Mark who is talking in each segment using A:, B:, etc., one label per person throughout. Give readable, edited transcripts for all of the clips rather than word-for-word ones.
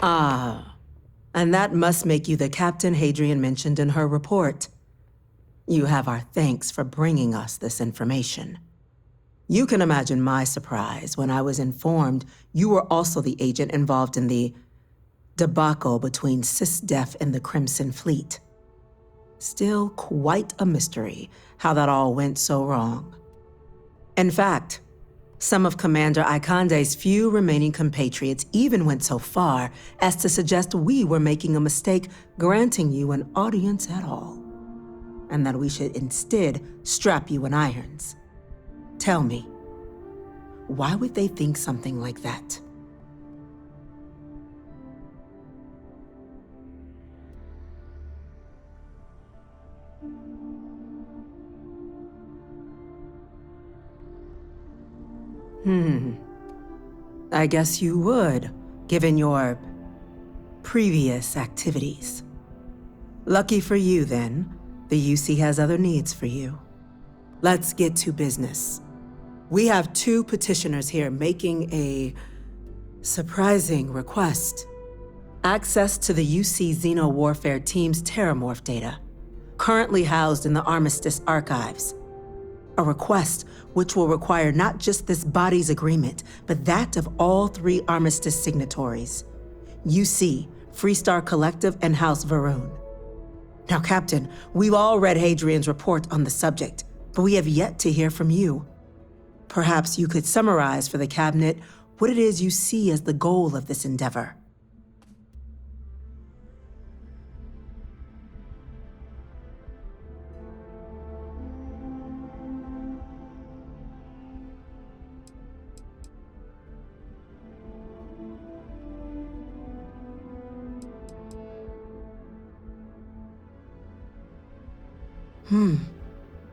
A: Ah, and that must make you the Captain Hadrian mentioned in her report. You have our thanks for bringing us this information. You can imagine my surprise when I was informed you were also the agent involved in the debacle between SysDef and the Crimson Fleet. Still quite a mystery how that all went so wrong. In fact, some of Commander Ikande's few remaining compatriots even went so far as to suggest we were making a mistake granting you an audience at all, and that we should instead strap you in irons. Tell me, why would they think something like that? I guess you would, given your previous activities. Lucky for you, then, the UC has other needs for you. Let's get to business. We have two petitioners here making a surprising request. Access to the UC Xeno Warfare Team's Terramorph data, currently housed in the Armistice archives. A request which will require not just this body's agreement, but that of all 3 Armistice signatories: UC, Freestar Collective, and House Varun. Now, Captain, we've all read Hadrian's report on the subject, but we have yet to hear from you. Perhaps you could summarize for the Cabinet what it is you see as the goal of this endeavor.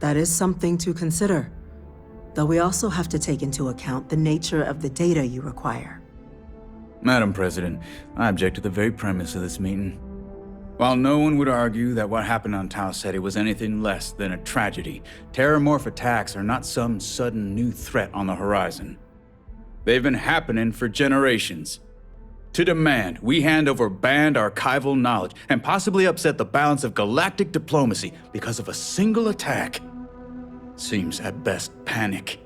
A: That is something to consider, though we also have to take into account the nature of the data you require.
B: Madam President, I object to the very premise of this meeting. While no one would argue that what happened on Tau Ceti was anything less than a tragedy, Terramorph attacks are not some sudden new threat on the horizon. They've been happening for generations. To demand we hand over banned archival knowledge and possibly upset the balance of galactic diplomacy because of a single attack seems at best panic,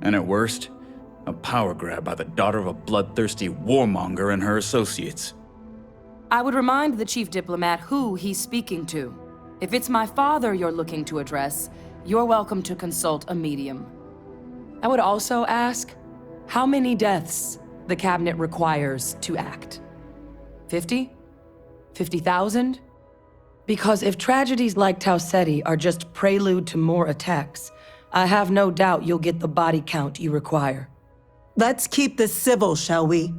B: and at worst, a power grab by the daughter of a bloodthirsty warmonger and her associates.
C: I would remind the Chief Diplomat who he's speaking to. If it's my father you're looking to address, you're welcome to consult a medium. I would also ask, how many deaths the Cabinet requires to act? 50? 50,000? Because if tragedies like Tau Ceti are just prelude to more attacks, I have no doubt you'll get the body count you require.
A: Let's keep this civil, shall we?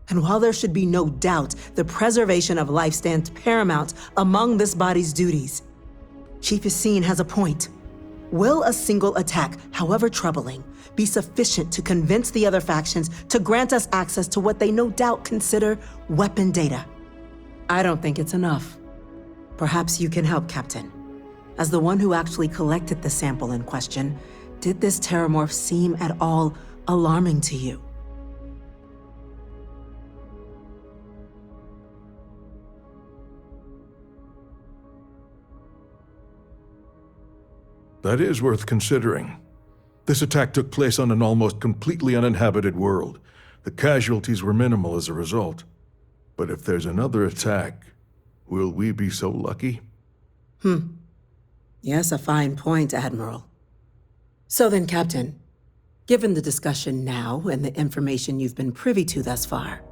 A: And while there should be no doubt the preservation of life stands paramount among this body's duties, Chief Yassine has a point. Will a single attack, however troubling, be sufficient to convince the other factions to grant us access to what they no doubt consider weapon data? I don't think it's enough. Perhaps you can help, Captain. As the one who actually collected the sample in question, did this Terramorph seem at all alarming to you?
D: That is worth considering. This attack took place on an almost completely uninhabited world. The casualties were minimal as a result. But if there's another attack, will we be so lucky?
A: Yes, a fine point, Admiral. So then, Captain, given the discussion now and the information you've been privy to thus far,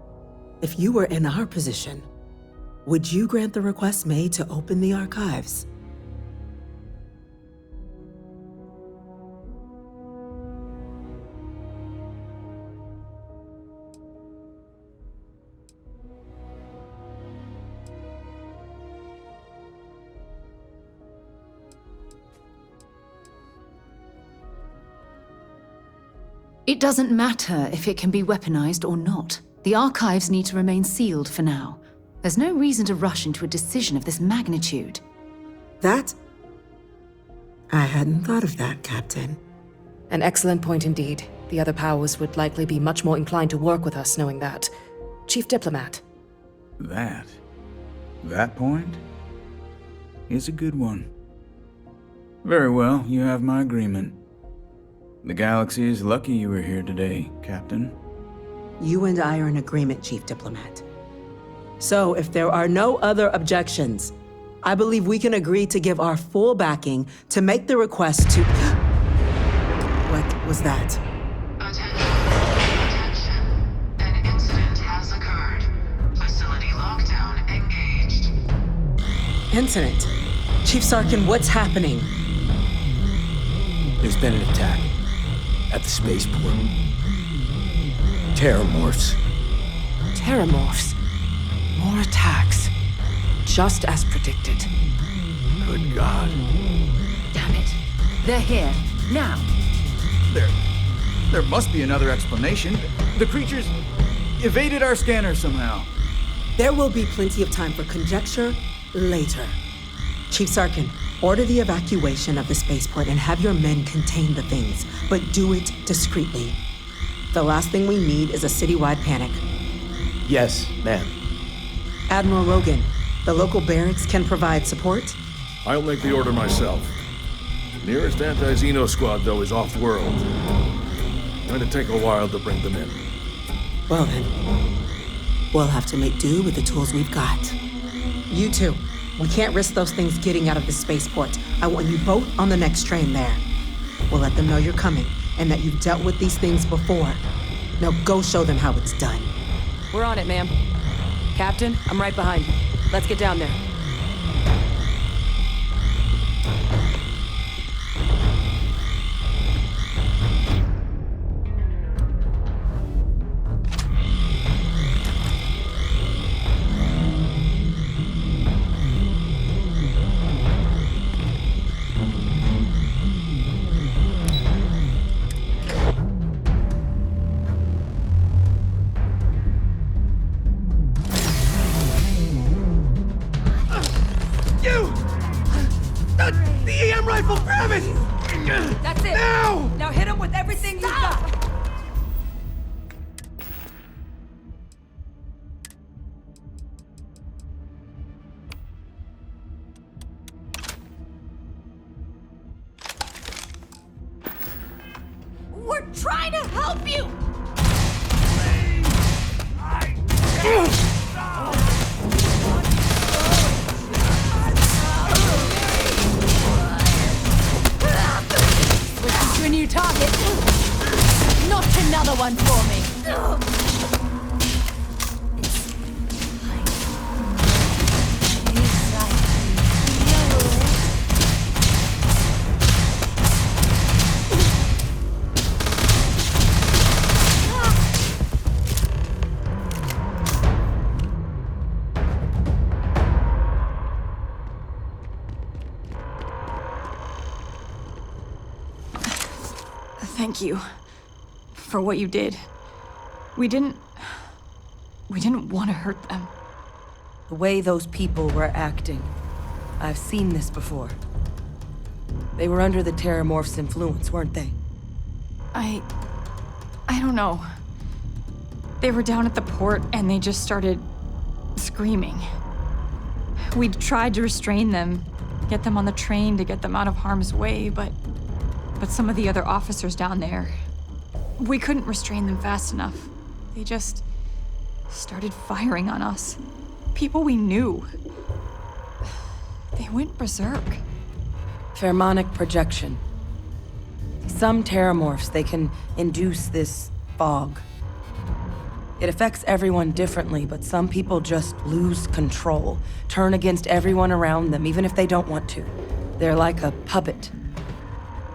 A: if you were in our position, would you grant the request made to open the archives?
E: It doesn't matter if it can be weaponized or not. The archives need to remain sealed for now. There's no reason to rush into a decision of this magnitude.
A: That? I hadn't thought of that, Captain.
F: An excellent point indeed. The other powers would likely be much more inclined to work with us knowing that. Chief Diplomat,
B: That point is a good one. Very well, you have my agreement. The galaxy is lucky you were here today, Captain.
A: You and I are in agreement, Chief Diplomat. So, if there are no other objections, I believe we can agree to give our full backing to make the request to... What was that?
F: Attention. An incident has occurred. Facility lockdown engaged.
A: Incident. Chief Sarkin, what's happening?
G: There's been an attack at the spaceport. Terramorphs.
C: Terramorphs. More attacks. Just as predicted.
D: Good God.
E: Damn it. They're here. Now.
B: There must be another explanation. The creatures evaded our scanner somehow.
A: There will be plenty of time for conjecture later. Chief Sarkin, order the evacuation of the spaceport and have your men contain the things, but do it discreetly. The last thing we need is a citywide panic.
G: Yes, ma'am.
A: Admiral Rogan, the local barracks can provide support?
D: I'll make the order myself. The nearest anti-Xeno squad, though, is off-world. Going to take a while to bring them in.
A: Well then, we'll have to make do with the tools we've got. You two, we can't risk those things getting out of the spaceport. I want you both on the next train there. We'll let them know you're coming and that you've dealt with these things before. Now go show them how it's done.
C: We're on it, ma'am. Captain, I'm right behind you. Let's get down there.
G: The EM rifle, grab it!
C: That's it.
G: Now!
C: Now hit him with everything you've got.
E: We're trying to help you!
C: Switching to a new target.
E: Not another one for me!
H: Thank you for what you did. We didn't want to hurt them.
C: The way those people were acting. I've seen this before. They were under the Terramorph's influence, weren't they?
H: I don't know. They were down at the port and they just started screaming. We tried to restrain them, get them on the train to get them out of harm's way, but some of the other officers down there, we couldn't restrain them fast enough. They just started firing on us. People we knew. They went berserk.
C: Pheromonic projection. Some Terramorphs, they can induce this fog. It affects everyone differently, but some people just lose control, turn against everyone around them, even if they don't want to. They're like a puppet.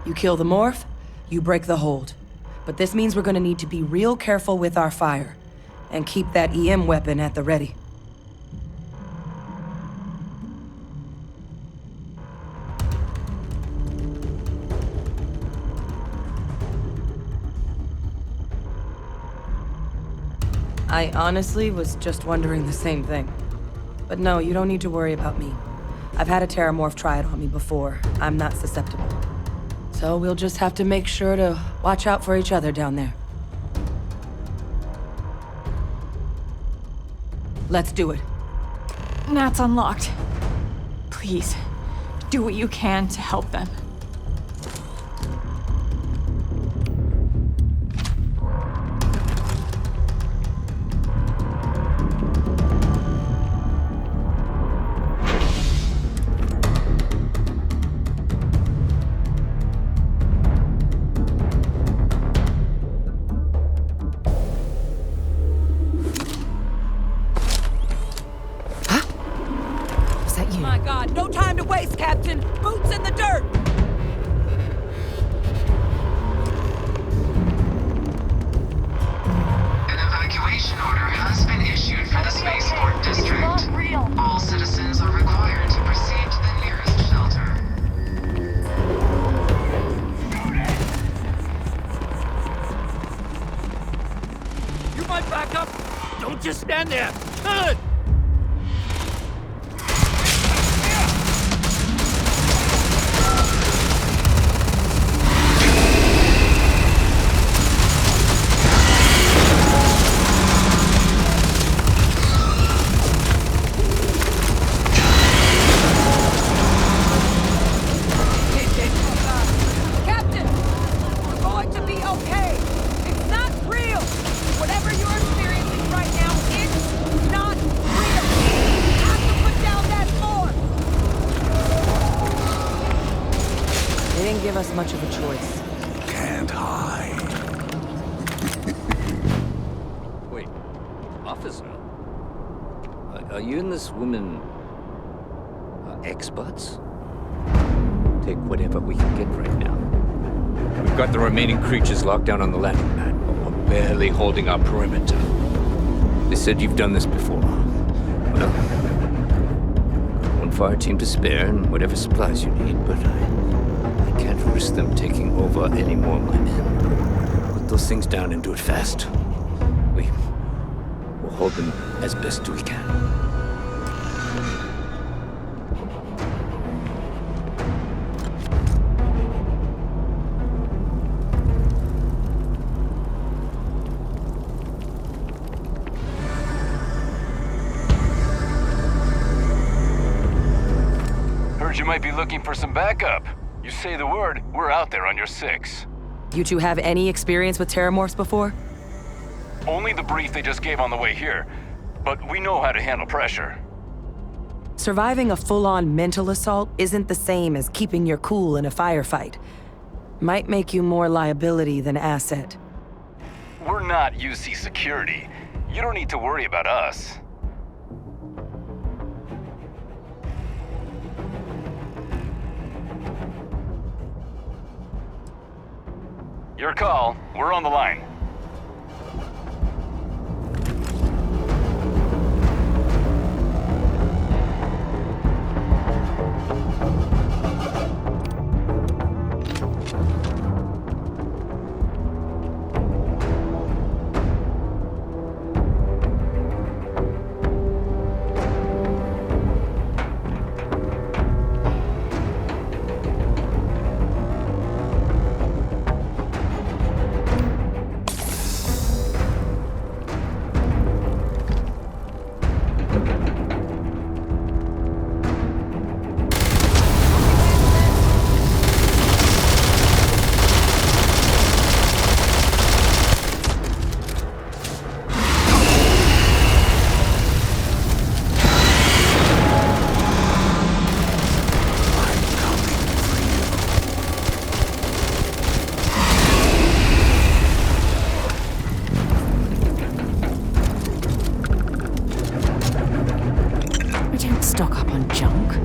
C: You kill the morph, you break the hold. But this means we're gonna need to be real careful with our fire, and keep that EM weapon at the ready. I honestly was just wondering the same thing. But no, you don't need to worry about me. I've had a Terramorph try it on me before. I'm not susceptible. So we'll just have to make sure to watch out for each other down there. Let's do it.
H: Nat's unlocked. Please, do what you can to help them.
E: Was that you?
C: My God, no time to waste, Captain! Boots in the dirt!
F: An evacuation order has been issued for the spaceport district. All citizens are required to proceed to the nearest shelter.
G: You might back up. Don't just stand there. Good.
C: Captain! We're going to be okay! It's not real! Whatever you're experiencing right now, it's not real! You have to put down that form! They didn't give us much of a choice.
I: Can't hide.
J: Wait, officer? Are you and this woman experts? Take whatever we can get right now. We've got the remaining creatures locked down on the landing pad, but we're barely holding our perimeter. They said you've done this before. Well, one fire team to spare and whatever supplies you need, but I can't risk them taking over any more of my men. Put those things down and do it fast. We'll hold them as best we can.
K: Heard you might be looking for some backup. You say the word, we're out there on your 6.
C: You two have any experience with Terramorphs before?
K: Only the brief they just gave on the way here, but we know how to handle pressure.
C: Surviving a full-on mental assault isn't the same as keeping your cool in a firefight. Might make you more liability than asset.
K: We're not UC security. You don't need to worry about us. Your call. We're on the line.
E: We don't stock up on junk.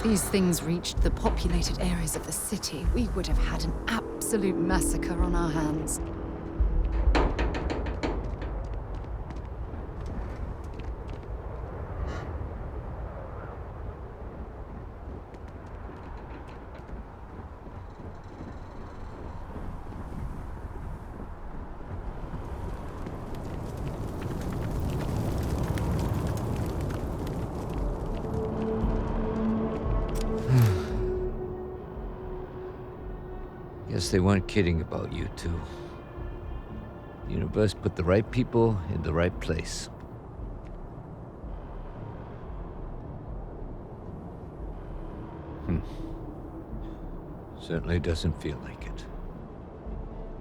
E: these things reached the populated areas of the city, we would have had an absolute massacre on our hands.
J: Guess they weren't kidding about you two. The universe put the right people in the right place. Certainly doesn't feel like it.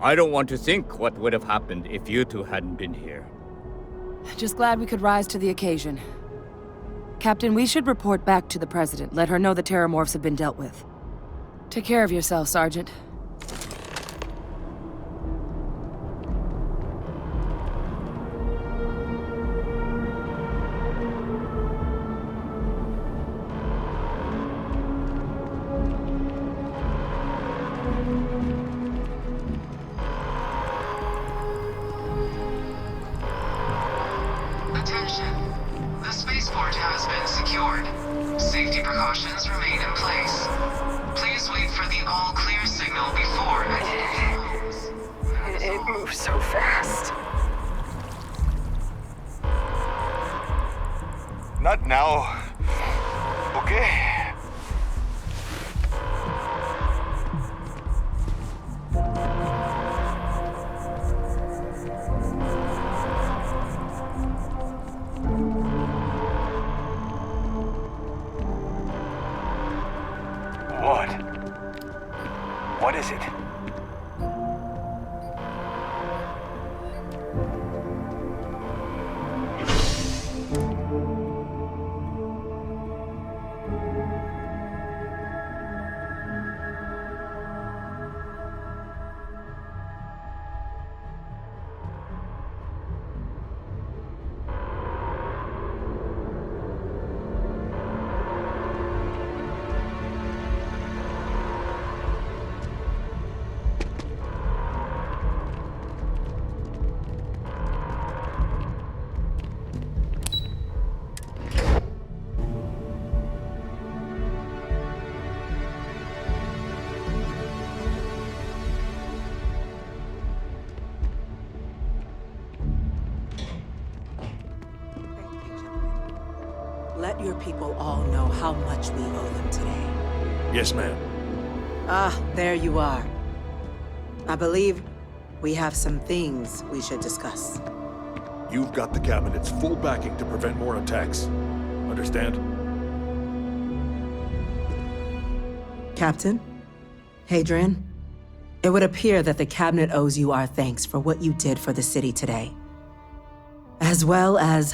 G: I don't want to think what would have happened if you two hadn't been here.
C: Just glad we could rise to the occasion. Captain, we should report back to the President. Let her know the Terramorphs have been dealt with. Take care of yourself, Sergeant.
F: Attention. The spaceport has been secured. Safety precautions remain in place. Please wait for the all-clear signal before exiting homes.
L: It moves so fast.
I: Not now. Okay? What? What is it?
A: Let your people all know how much we owe them today.
D: Yes, ma'am.
A: Ah, there you are. I believe we have some things we should discuss.
D: You've got the Cabinet's full backing to prevent more attacks. Understand?
A: Captain? Hadrian? It would appear that the Cabinet owes you our thanks for what you did for the city today. As well as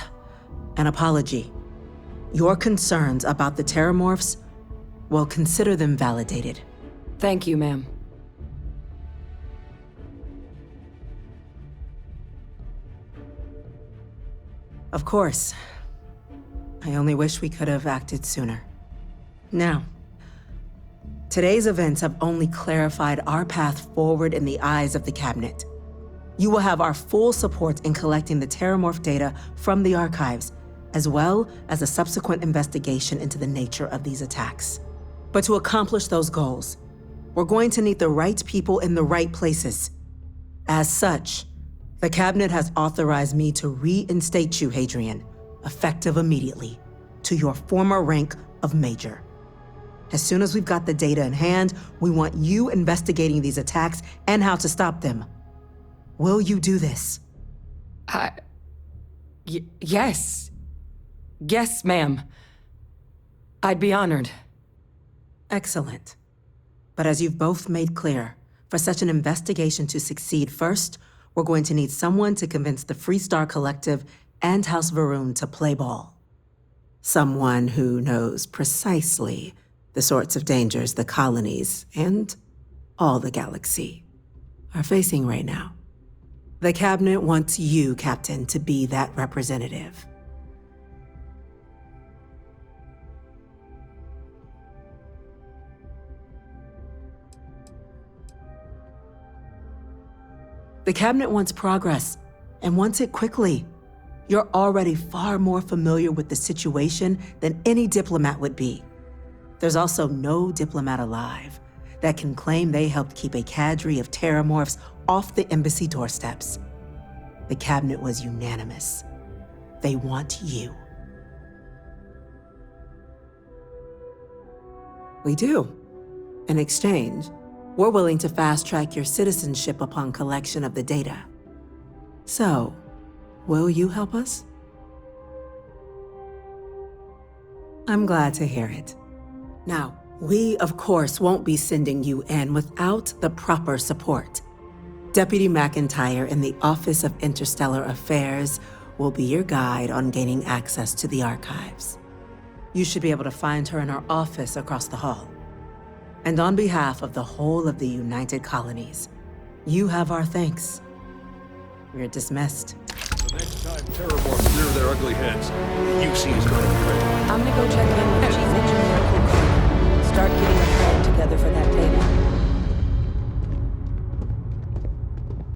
A: an apology. Your concerns about the Terramorphs, well, consider them validated.
C: Thank you, ma'am.
A: Of course. I only wish we could have acted sooner. Now, today's events have only clarified our path forward in the eyes of the Cabinet. You will have our full support in collecting the Terramorph data from the archives, as well as a subsequent investigation into the nature of these attacks. But to accomplish those goals, we're going to need the right people in the right places. As such, the Cabinet has authorized me to reinstate you, Hadrian, effective immediately, to your former rank of Major. As soon as we've got the data in hand, we want you investigating these attacks and how to stop them. Will you do this?
C: Yes. Yes, ma'am. I'd be honored.
A: Excellent. But as you've both made clear, for such an investigation to succeed first, we're going to need someone to convince the Freestar Collective and House Va'ruun to play ball. Someone who knows precisely the sorts of dangers the colonies and all the galaxy are facing right now. The Cabinet wants you, Captain, to be that representative. The Cabinet wants progress, and wants it quickly. You're already far more familiar with the situation than any diplomat would be. There's also no diplomat alive that can claim they helped keep a cadre of terramorphs off the embassy doorsteps. The Cabinet was unanimous. They want you. We do. In exchange, we're willing to fast-track your citizenship upon collection of the data. So, will you help us? I'm glad to hear it. Now, we, of course, won't be sending you in without the proper support. Deputy McIntyre in the Office of Interstellar Affairs will be your guide on gaining access to the archives. You should be able to find her in her office across the hall. And on behalf of the whole of the United Colonies, you have our thanks. You're dismissed.
D: The next time Terramorphs rear their ugly heads, the UC is going to be ready.
A: I'm gonna go check in with the Chief Engineer. Start getting a plan together for that data.